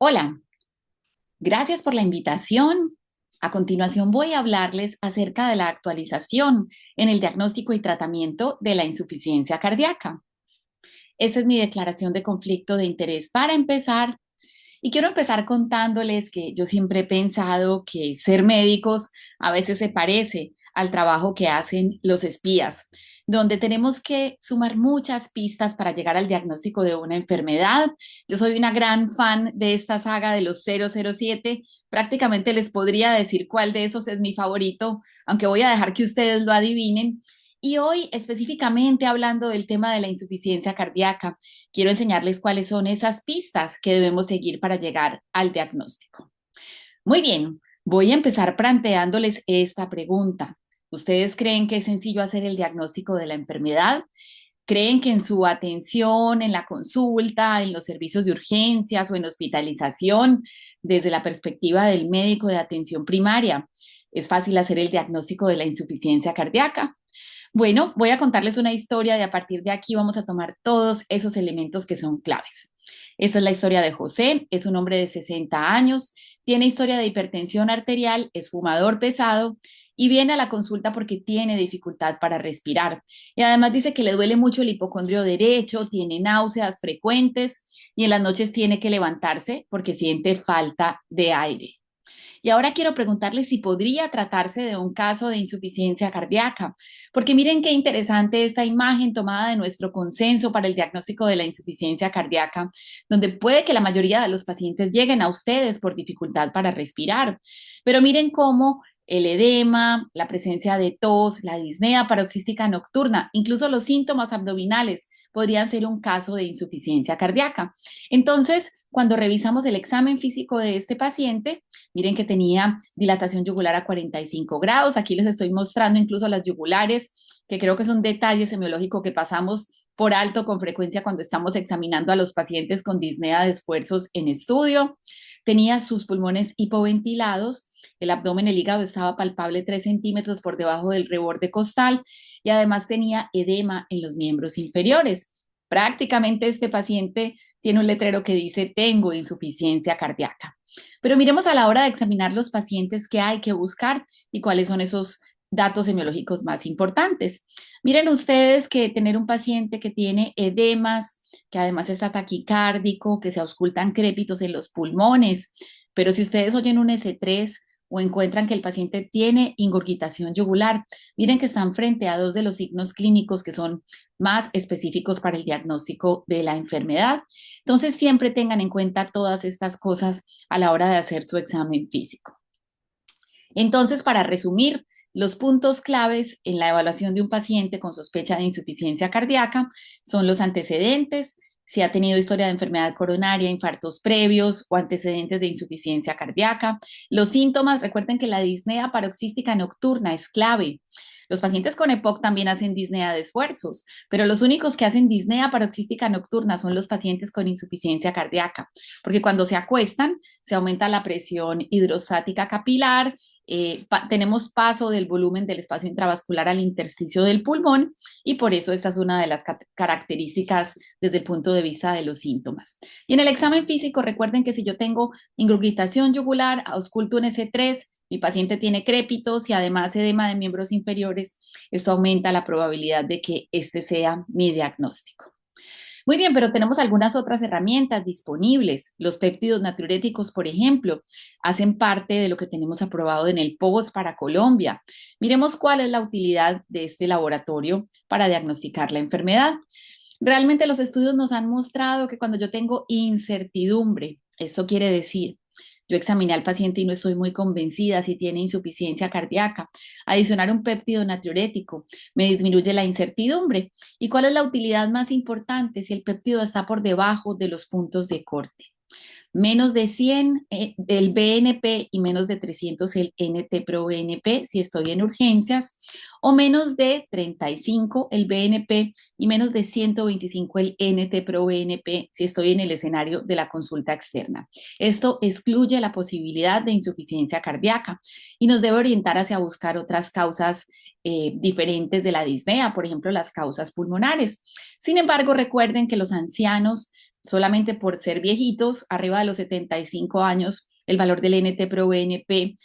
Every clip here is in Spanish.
Hola, gracias por la invitación. A continuación voy a hablarles acerca de la actualización en el diagnóstico y tratamiento de la insuficiencia cardíaca. Esta es mi declaración de conflicto de interés para empezar. Y quiero empezar contándoles que yo siempre he pensado que ser médicos a veces se parece al trabajo que hacen los espías, donde tenemos que sumar muchas pistas para llegar al diagnóstico de una enfermedad. Yo soy una gran fan de esta saga de los 007. Prácticamente les podría decir cuál de esos es mi favorito, aunque voy a dejar que ustedes lo adivinen. Y hoy, específicamente hablando del tema de la insuficiencia cardíaca, quiero enseñarles cuáles son esas pistas que debemos seguir para llegar al diagnóstico. Muy bien, voy a empezar planteándoles esta pregunta. ¿Ustedes creen que es sencillo hacer el diagnóstico de la enfermedad? ¿Creen que en su atención, en la consulta, en los servicios de urgencias o en hospitalización, desde la perspectiva del médico de atención primaria, es fácil hacer el diagnóstico de la insuficiencia cardíaca? Bueno, voy a contarles una historia y a partir de aquí vamos a tomar todos esos elementos que son claves. Esta es la historia de José, es un hombre de 60 años, tiene historia de hipertensión arterial, es fumador pesado y viene a la consulta porque tiene dificultad para respirar. Y además dice que le duele mucho el hipocondrio derecho, tiene náuseas frecuentes y en las noches tiene que levantarse porque siente falta de aire. Y ahora quiero preguntarle si podría tratarse de un caso de insuficiencia cardíaca, porque miren qué interesante esta imagen tomada de nuestro consenso para el diagnóstico de la insuficiencia cardíaca, donde puede que la mayoría de los pacientes lleguen a ustedes por dificultad para respirar, pero miren cómo el edema, la presencia de tos, la disnea paroxística nocturna, incluso los síntomas abdominales podrían ser un caso de insuficiencia cardíaca. Entonces, cuando revisamos el examen físico de este paciente, miren que tenía dilatación yugular a 45 grados. Aquí les estoy mostrando incluso las yugulares, que creo que es un detalle semiológico que pasamos por alto con frecuencia cuando estamos examinando a los pacientes con disnea de esfuerzos en estudio. Tenía sus pulmones hipoventilados, el abdomen, el hígado estaba palpable 3 centímetros por debajo del reborde costal y además tenía edema en los miembros inferiores. Prácticamente este paciente tiene un letrero que dice tengo insuficiencia cardíaca. Pero miremos a la hora de examinar los pacientes qué hay que buscar y cuáles son esos datos semiológicos más importantes. Miren ustedes que tener un paciente que tiene edemas, que además está taquicárdico, que se auscultan crépitos en los pulmones, pero si ustedes oyen un S3 o encuentran que el paciente tiene ingurgitación yugular, miren que están frente a dos de los signos clínicos que son más específicos para el diagnóstico de la enfermedad. Entonces, siempre tengan en cuenta todas estas cosas a la hora de hacer su examen físico. Entonces, para resumir, los puntos claves en la evaluación de un paciente con sospecha de insuficiencia cardíaca son los antecedentes, si ha tenido historia de enfermedad coronaria, infartos previos o antecedentes de insuficiencia cardíaca. Los síntomas, recuerden que la disnea paroxística nocturna es clave. Los pacientes con EPOC también hacen disnea de esfuerzos, pero los únicos que hacen disnea paroxística nocturna son los pacientes con insuficiencia cardíaca, porque cuando se acuestan se aumenta la presión hidrostática capilar, tenemos paso del volumen del espacio intravascular al intersticio del pulmón y por eso esta es una de las características desde el punto de vista de los síntomas. Y en el examen físico, recuerden que si yo tengo ingurgitación yugular, ausculto un S3, mi paciente tiene crépitos y además edema de miembros inferiores, esto aumenta la probabilidad de que este sea mi diagnóstico. Muy bien, pero tenemos algunas otras herramientas disponibles. Los péptidos natriuréticos, por ejemplo, hacen parte de lo que tenemos aprobado en el POS para Colombia. Miremos cuál es la utilidad de este laboratorio para diagnosticar la enfermedad. Realmente los estudios nos han mostrado que cuando yo tengo incertidumbre, esto quiere decir yo examiné al paciente y no estoy muy convencida si tiene insuficiencia cardíaca. Adicionar un péptido natriurético me disminuye la incertidumbre. ¿Y cuál es la utilidad más importante si el péptido está por debajo de los puntos de corte? Menos de 100 el BNP y menos de 300 el NT-proBNP si estoy en urgencias, o menos de 35 el BNP y menos de 125 el NT-proBNP si estoy en el escenario de la consulta externa. Esto excluye la posibilidad de insuficiencia cardíaca y nos debe orientar hacia buscar otras causas diferentes de la disnea, por ejemplo, las causas pulmonares. Sin embargo, recuerden que los ancianos solamente por ser viejitos, arriba de los 75 años, el valor del NT-proBNP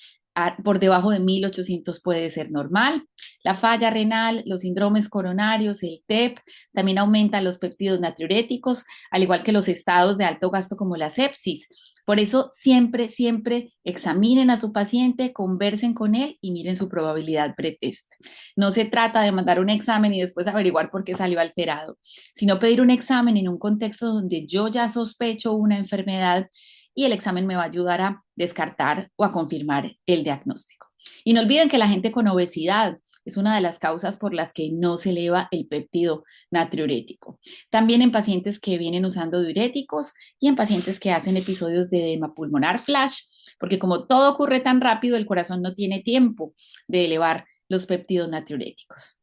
por debajo de 1800 puede ser normal. La falla renal, los síndromes coronarios, el TEP, también aumentan los péptidos natriuréticos, al igual que los estados de alto gasto como la sepsis. Por eso siempre, siempre examinen a su paciente, conversen con él y miren su probabilidad pretest. No se trata de mandar un examen y después averiguar por qué salió alterado, sino pedir un examen en un contexto donde yo ya sospecho una enfermedad y el examen me va a ayudar a descartar o a confirmar el diagnóstico. Y no olviden que la gente con obesidad es una de las causas por las que no se eleva el péptido natriurético. También en pacientes que vienen usando diuréticos y en pacientes que hacen episodios de edema pulmonar flash, porque como todo ocurre tan rápido, el corazón no tiene tiempo de elevar los péptidos natriuréticos.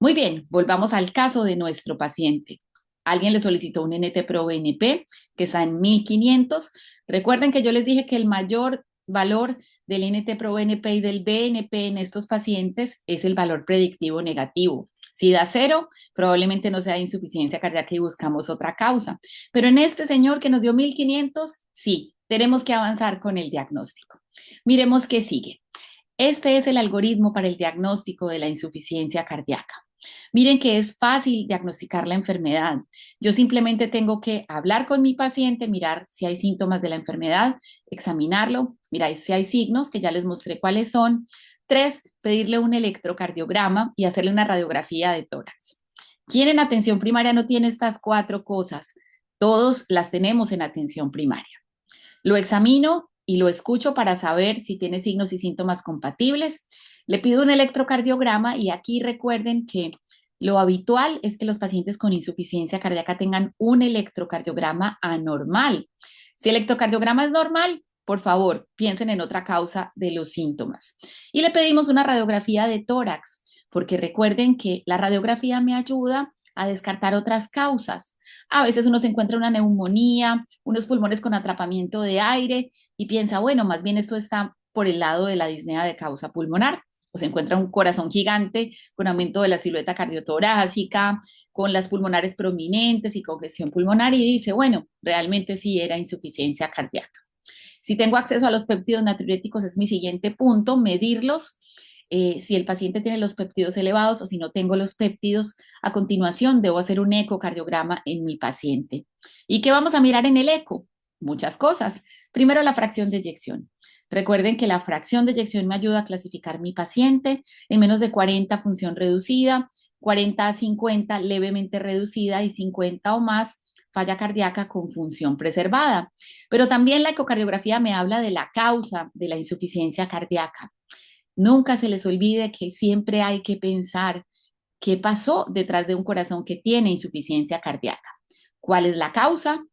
Muy bien, volvamos al caso de nuestro paciente. Alguien le solicitó un NT-proBNP que está en 1500. Recuerden que yo les dije que el mayor valor del NT-proBNP y del BNP en estos pacientes es el valor predictivo negativo. Si da 0, probablemente no sea insuficiencia cardíaca y buscamos otra causa. Pero en este señor que nos dio 1500, sí, tenemos que avanzar con el diagnóstico. Miremos qué sigue. Este es el algoritmo para el diagnóstico de la insuficiencia cardíaca. Miren que es fácil diagnosticar la enfermedad. Yo simplemente tengo que hablar con mi paciente, mirar si hay síntomas de la enfermedad, examinarlo, mirar si hay signos, que ya les mostré cuáles son. 3, pedirle un electrocardiograma y hacerle una radiografía de tórax. ¿Quién en atención primaria no tiene estas 4 cosas? Todos las tenemos en atención primaria. Lo examino y lo escucho para saber si tiene signos y síntomas compatibles. Le pido un electrocardiograma y aquí recuerden que lo habitual es que los pacientes con insuficiencia cardíaca tengan un electrocardiograma anormal. Si el electrocardiograma es normal, por favor, piensen en otra causa de los síntomas. Y le pedimos una radiografía de tórax, porque recuerden que la radiografía me ayuda a descartar otras causas. A veces uno se encuentra una neumonía, unos pulmones con atrapamiento de aire y piensa, bueno, más bien esto está por el lado de la disnea de causa pulmonar. O se encuentra un corazón gigante con aumento de la silueta cardiotorácica, con las pulmonares prominentes y congestión pulmonar y dice, bueno, realmente sí era insuficiencia cardíaca. Si tengo acceso a los péptidos natriuréticos es mi siguiente punto, medirlos. Si el paciente tiene los péptidos elevados o si no tengo los péptidos, a continuación debo hacer un ecocardiograma en mi paciente. ¿Y qué vamos a mirar en el eco? Muchas cosas. Primero, la fracción de eyección. Recuerden que la fracción de eyección me ayuda a clasificar mi paciente en menos de 40 función reducida, 40 a 50 levemente reducida y 50 o más falla cardíaca con función preservada. Pero también la ecocardiografía me habla de la causa de la insuficiencia cardíaca. Nunca se les olvide que siempre hay que pensar qué pasó detrás de un corazón que tiene insuficiencia cardíaca. ¿Cuál es la causa?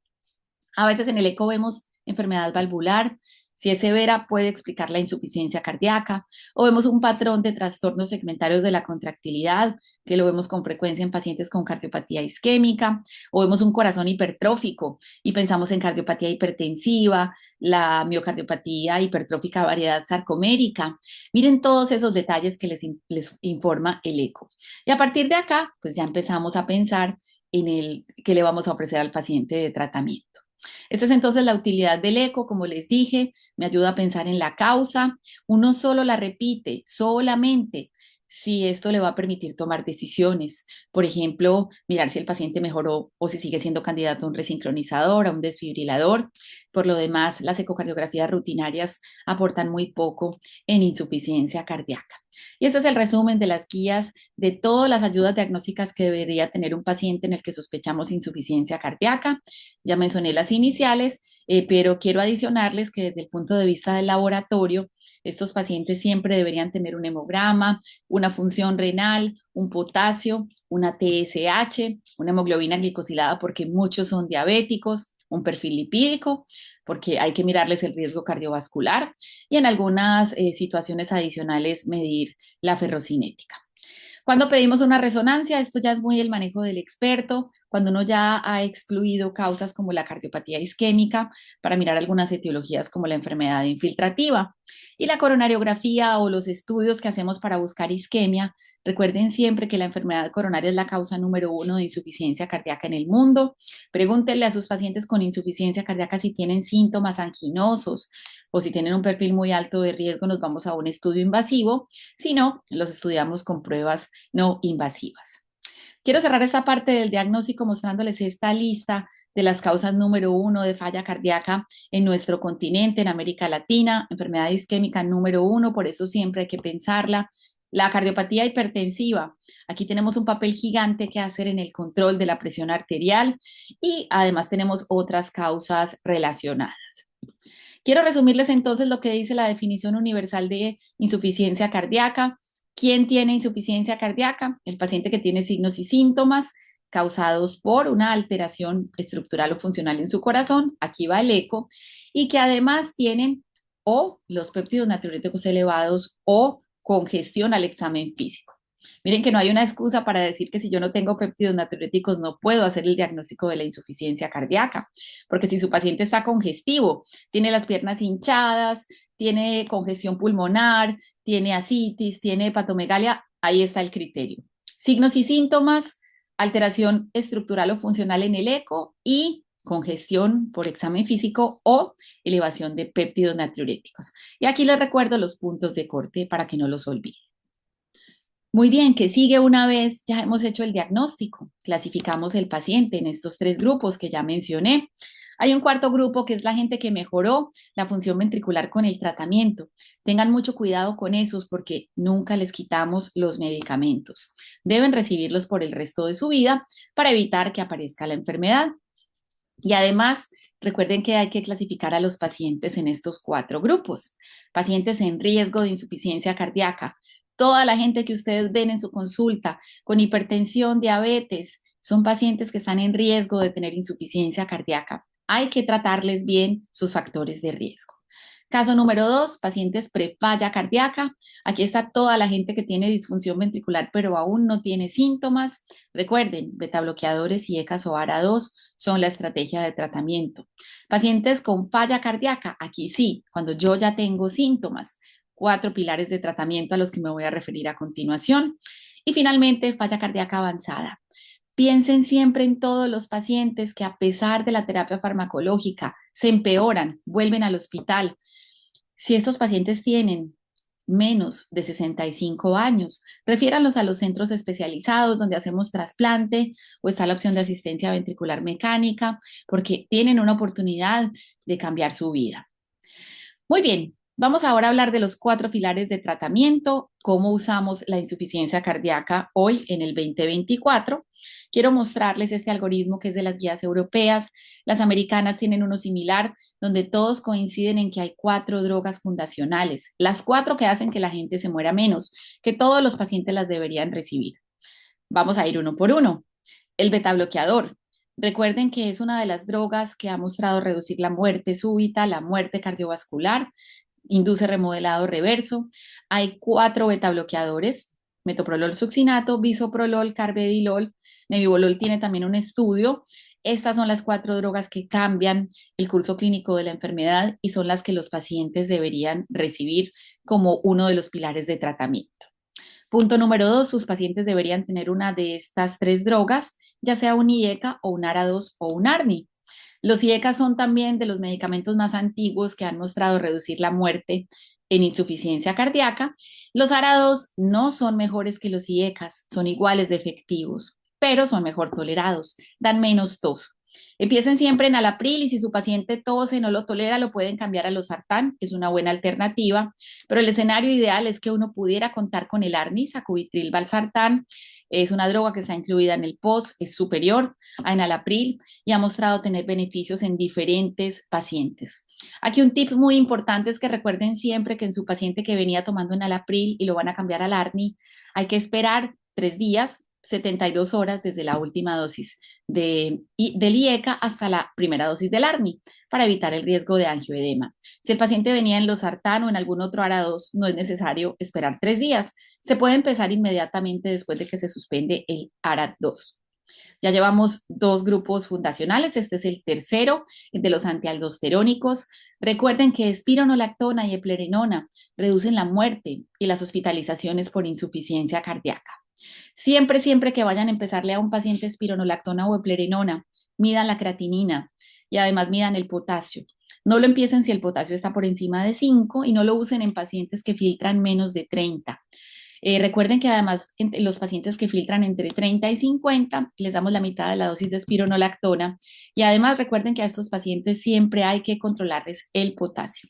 A veces en el eco vemos enfermedad valvular. Si es severa, puede explicar la insuficiencia cardíaca. O vemos un patrón de trastornos segmentarios de la contractilidad, que lo vemos con frecuencia en pacientes con cardiopatía isquémica. O vemos un corazón hipertrófico y pensamos en cardiopatía hipertensiva, la miocardiopatía hipertrófica variedad sarcomérica. Miren todos esos detalles que les informa el eco. Y a partir de acá, pues ya empezamos a pensar en el que le vamos a ofrecer al paciente de tratamiento. Esta es entonces la utilidad del eco, como les dije, me ayuda a pensar en la causa. Uno solo la repite, solamente si esto le va a permitir tomar decisiones. Por ejemplo, mirar si el paciente mejoró o si sigue siendo candidato a un resincronizador, a un desfibrilador. Por lo demás, las ecocardiografías rutinarias aportan muy poco en insuficiencia cardíaca. Y este es el resumen de las guías de todas las ayudas diagnósticas que debería tener un paciente en el que sospechamos insuficiencia cardíaca. Ya mencioné las iniciales, pero quiero adicionarles que desde el punto de vista del laboratorio, estos pacientes siempre deberían tener un hemograma, una función renal, un potasio, una TSH, una hemoglobina glicosilada porque muchos son diabéticos, un perfil lipídico, porque hay que mirarles el riesgo cardiovascular y en algunas situaciones adicionales medir la ferrocinética. Cuando pedimos una resonancia, esto ya es muy el manejo del experto, cuando uno ya ha excluido causas como la cardiopatía isquémica para mirar algunas etiologías como la enfermedad infiltrativa. Y la coronariografía o los estudios que hacemos para buscar isquemia, recuerden siempre que la enfermedad coronaria es la causa número uno de insuficiencia cardíaca en el mundo. Pregúntenle a sus pacientes con insuficiencia cardíaca si tienen síntomas anginosos o si tienen un perfil muy alto de riesgo, nos vamos a un estudio invasivo. Si no, los estudiamos con pruebas no invasivas. Quiero cerrar esta parte del diagnóstico mostrándoles esta lista de las causas número uno de falla cardíaca en nuestro continente, en América Latina, enfermedad isquémica número uno, por eso siempre hay que pensarla. La cardiopatía hipertensiva, aquí tenemos un papel gigante que hacer en el control de la presión arterial y además tenemos otras causas relacionadas. Quiero resumirles entonces lo que dice la definición universal de insuficiencia cardíaca. ¿Quién tiene insuficiencia cardíaca? El paciente que tiene signos y síntomas causados por una alteración estructural o funcional en su corazón, aquí va el eco, y que además tienen o los péptidos natriuréticos elevados o congestión al examen físico. Miren que no hay una excusa para decir que si yo no tengo péptidos natriuréticos no puedo hacer el diagnóstico de la insuficiencia cardíaca, porque si su paciente está congestivo, tiene las piernas hinchadas, tiene congestión pulmonar, tiene ascitis, tiene hepatomegalia, ahí está el criterio. Signos y síntomas, alteración estructural o funcional en el eco y congestión por examen físico o elevación de péptidos natriuréticos. Y aquí les recuerdo los puntos de corte para que no los olviden. Muy bien, ¿qué sigue una vez ya hemos hecho el diagnóstico? Clasificamos el paciente en estos tres grupos que ya mencioné. Hay un cuarto grupo que es la gente que mejoró la función ventricular con el tratamiento. Tengan mucho cuidado con esos porque nunca les quitamos los medicamentos. Deben recibirlos por el resto de su vida para evitar que aparezca la enfermedad. Y además, recuerden que hay que clasificar a los pacientes en estos cuatro grupos. Pacientes en riesgo de insuficiencia cardíaca. Toda la gente que ustedes ven en su consulta con hipertensión, diabetes, son pacientes que están en riesgo de tener insuficiencia cardíaca. Hay que tratarles bien sus factores de riesgo. Caso número 2, pacientes prefalla cardíaca. Aquí está toda la gente que tiene disfunción ventricular pero aún no tiene síntomas. Recuerden, betabloqueadores y ECAS o ARA2 son la estrategia de tratamiento. Pacientes con falla cardíaca, aquí sí, cuando yo ya tengo síntomas. 4 pilares de tratamiento a los que me voy a referir a continuación. Y finalmente, falla cardíaca avanzada. Piensen siempre en todos los pacientes que a pesar de la terapia farmacológica se empeoran, vuelven al hospital. Si estos pacientes tienen menos de 65 años, refiéranlos a los centros especializados donde hacemos trasplante o está la opción de asistencia ventricular mecánica, porque tienen una oportunidad de cambiar su vida. Muy bien, vamos ahora a hablar de los 4 pilares de tratamiento, cómo usamos la insuficiencia cardíaca hoy en el 2024. Quiero mostrarles este algoritmo que es de las guías europeas. Las americanas tienen uno similar, donde todos coinciden en que hay 4 drogas fundacionales, las 4 que hacen que la gente se muera menos, que todos los pacientes las deberían recibir. Vamos a ir uno por uno. El betabloqueador. Recuerden que es una de las drogas que ha mostrado reducir la muerte súbita, la muerte cardiovascular, induce remodelado reverso. Hay 4 betabloqueadores, metoprolol succinato, bisoprolol, carvedilol, nebivolol tiene también un estudio. Estas son las 4 drogas que cambian el curso clínico de la enfermedad y son las que los pacientes deberían recibir como uno de los pilares de tratamiento. Punto número 2, sus pacientes deberían tener una de estas 3 drogas, ya sea un IECA o un ARA2 o un ARNI. Los IECA son también de los medicamentos más antiguos que han mostrado reducir la muerte en insuficiencia cardíaca. Los ARA2 no son mejores que los IECAs, son iguales de efectivos, pero son mejor tolerados, dan menos tos. Empiecen siempre en Alapril y si su paciente tose, no lo tolera, lo pueden cambiar a losartán, es una buena alternativa, pero el escenario ideal es que uno pudiera contar con el ARNI, sacubitril valsartán, es una droga que está incluida en el POS, es superior a enalapril y ha mostrado tener beneficios en diferentes pacientes. Aquí un tip muy importante es que recuerden siempre que en su paciente que venía tomando enalapril y lo van a cambiar al ARNI, hay que esperar 3 días 72 horas desde la última dosis del IECA hasta la primera dosis del ARNI para evitar el riesgo de angioedema. Si el paciente venía en losartán o en algún otro ARA2, no es necesario esperar 3 días. Se puede empezar inmediatamente después de que se suspende el ARA2. Ya llevamos 2 grupos fundacionales, este es el tercero, el de los antialdosterónicos. Recuerden que espironolactona y eplerenona reducen la muerte y las hospitalizaciones por insuficiencia cardíaca. Siempre, siempre que vayan a empezarle a un paciente espironolactona o eplerenona, midan la creatinina y además midan el potasio. No lo empiecen si el potasio está por encima de 5 y no lo usen en pacientes que filtran menos de 30. Recuerden que además en los pacientes que filtran entre 30 y 50 les damos la mitad de la dosis de espironolactona y además recuerden que a estos pacientes siempre hay que controlarles el potasio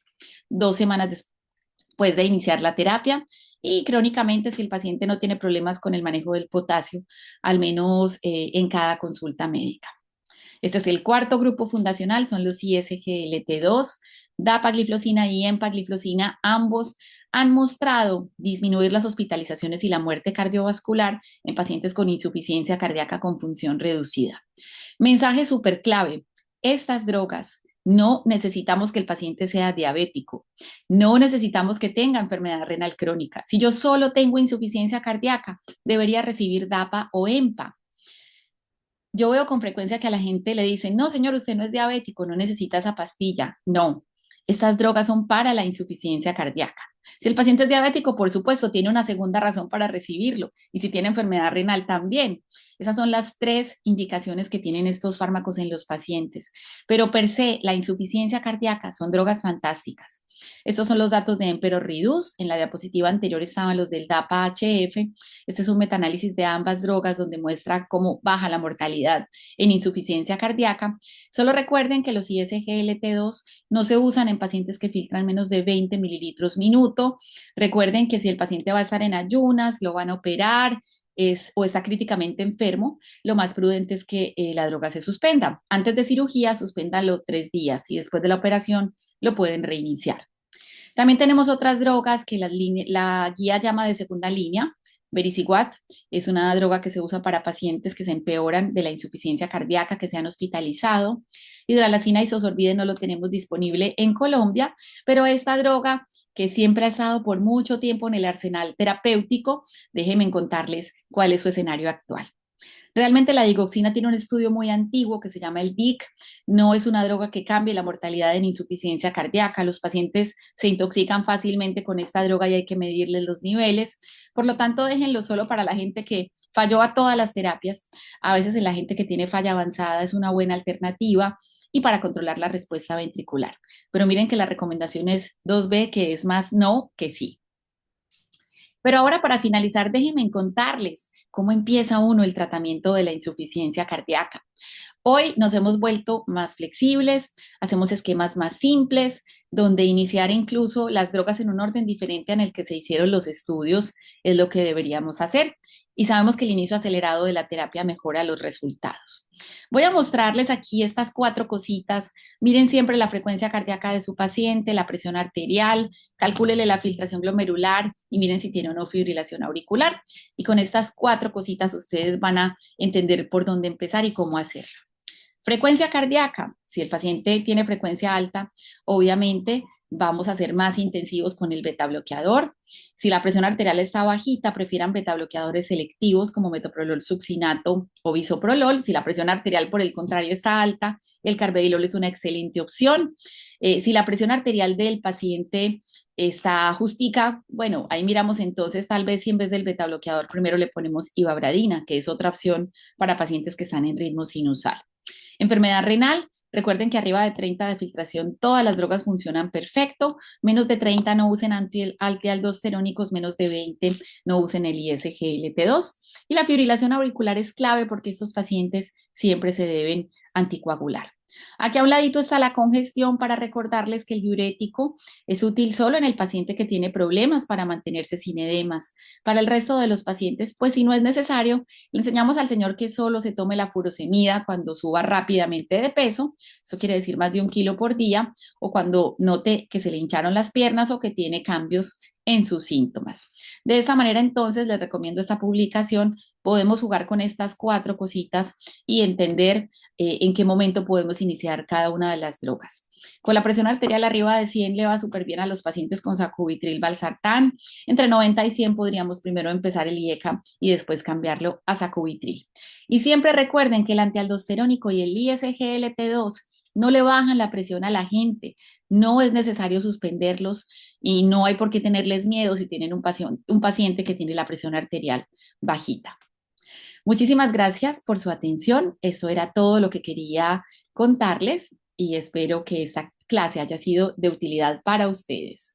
2 semanas después de iniciar la terapia y crónicamente si el paciente no tiene problemas con el manejo del potasio, al menos en cada consulta médica. Este es el cuarto grupo fundacional, son los ISGLT2, dapagliflozina y empagliflozina, ambos han mostrado disminuir las hospitalizaciones y la muerte cardiovascular en pacientes con insuficiencia cardíaca con función reducida. Mensaje súper clave, estas drogas no necesitamos que el paciente sea diabético, no necesitamos que tenga enfermedad renal crónica. Si yo solo tengo insuficiencia cardíaca, debería recibir DAPA o EMPA. Yo veo con frecuencia que a la gente le dicen, no, señor, usted no es diabético, no necesita esa pastilla. No, estas drogas son para la insuficiencia cardíaca. Si el paciente es diabético, por supuesto, tiene una segunda razón para recibirlo. Y si tiene enfermedad renal, también. Esas son las 3 indicaciones que tienen estos fármacos en los pacientes. Pero per se, la insuficiencia cardíaca son drogas fantásticas. Estos son los datos de Emperor Reduce. En la diapositiva anterior estaban los del DAPA-HF. Este es un metaanálisis de ambas drogas donde muestra cómo baja la mortalidad en insuficiencia cardíaca. Solo recuerden que los ISGLT2 no se usan en pacientes que filtran menos de 20 mililitros minuto. Recuerden que si el paciente va a estar en ayunas, lo van a operar, o está críticamente enfermo, lo más prudente es que la droga se suspenda. Antes de cirugía, suspéndalo 3 días y después de la operación lo pueden reiniciar. También tenemos otras drogas que la guía llama de segunda línea. Vericiguat es una droga que se usa para pacientes que se empeoran de la insuficiencia cardíaca, que se han hospitalizado. Hidralazina isosorbide no lo tenemos disponible en Colombia, pero esta droga que siempre ha estado por mucho tiempo en el arsenal terapéutico, déjenme contarles cuál es su escenario actual. Realmente la digoxina tiene un estudio muy antiguo que se llama el DIC. No es una droga que cambie la mortalidad en insuficiencia cardíaca. Los pacientes se intoxican fácilmente con esta droga y hay que medirles los niveles. Por lo tanto, déjenlo solo para la gente que falló a todas las terapias. A veces en la gente que tiene falla avanzada es una buena alternativa y para controlar la respuesta ventricular. Pero miren que la recomendación es 2B, que es más no que sí. Pero ahora para finalizar, déjenme contarles cómo empieza uno el tratamiento de la insuficiencia cardíaca. Hoy nos hemos vuelto más flexibles, hacemos esquemas más simples, donde iniciar incluso las drogas en un orden diferente en el que se hicieron los estudios es lo que deberíamos hacer. Y sabemos que el inicio acelerado de la terapia mejora los resultados. Voy a mostrarles aquí estas 4 cositas. Miren siempre la frecuencia cardíaca de su paciente, la presión arterial, calcúlele la filtración glomerular y miren si tiene o no fibrilación auricular. Y con estas 4 cositas ustedes van a entender por dónde empezar y cómo hacerlo. Frecuencia cardíaca. Si el paciente tiene frecuencia alta, obviamente vamos a ser más intensivos con el beta bloqueador. Si la presión arterial está bajita, prefieran beta bloqueadores selectivos como metoprolol succinato o bisoprolol. Si la presión arterial, por el contrario, está alta, el carvedilol es una excelente opción. Si la presión arterial del paciente está justica, bueno, ahí miramos entonces tal vez si en vez del beta bloqueador primero le ponemos ivabradina, que es otra opción para pacientes que están en ritmo sinusal. Enfermedad renal, recuerden que arriba de 30 de filtración todas las drogas funcionan perfecto, menos de 30 no usen antialdosterónicos, menos de 20 no usen el ISGLT2 y la fibrilación auricular es clave porque estos pacientes siempre se deben anticoagular. Aquí a un ladito está la congestión para recordarles que el diurético es útil solo en el paciente que tiene problemas para mantenerse sin edemas. Para el resto de los pacientes, pues si no es necesario, le enseñamos al señor que solo se tome la furosemida cuando suba rápidamente de peso, eso quiere decir más de 1 kilo por día, o cuando note que se le hincharon las piernas o que tiene cambios en sus síntomas. De esta manera, entonces, les recomiendo esta publicación podemos jugar con estas 4 cositas y entender en qué momento podemos iniciar cada una de las drogas. Con la presión arterial arriba de 100 le va súper bien a los pacientes con sacubitril valsartán. Entre 90 y 100 podríamos primero empezar el IECA y después cambiarlo a sacubitril. Y siempre recuerden que el antialdosterónico y el ISGLT2 no le bajan la presión a la gente, no es necesario suspenderlos y no hay por qué tenerles miedo si tienen un paciente que tiene la presión arterial bajita. Muchísimas gracias por su atención. Eso era todo lo que quería contarles y espero que esta clase haya sido de utilidad para ustedes.